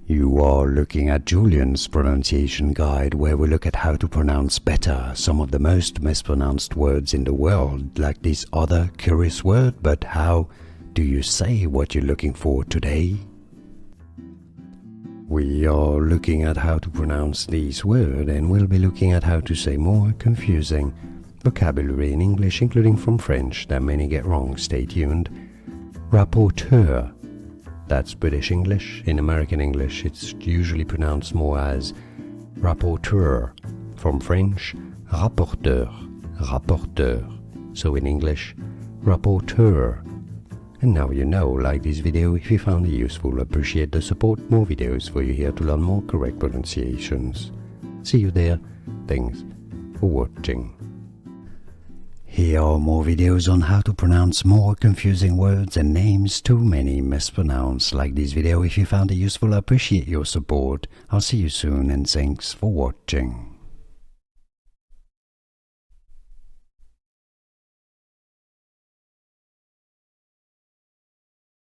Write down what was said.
You are looking at Julian's pronunciation guide, where we look at how to pronounce better some of the most mispronounced words in the world, like this other curious word. But how do you say what you're looking for today? We are looking at how to pronounce this word, and we'll be looking at how to say more confusing vocabulary in English, including from French, that many get wrong. Stay tuned. Rapporteur. That's British English. In American English, it's usually pronounced more as rapporteur. From French, rapporteur, rapporteur. So in English, rapporteur. And now you know. Like this video if you found it useful. Appreciate the support. More videos for you here to learn more correct pronunciations. See you there. Thanks for watching. Here are more videos on how to pronounce more confusing words and names too many mispronounced. Like this video if you found it useful. I appreciate your support. I'll see you soon, and thanks for watching.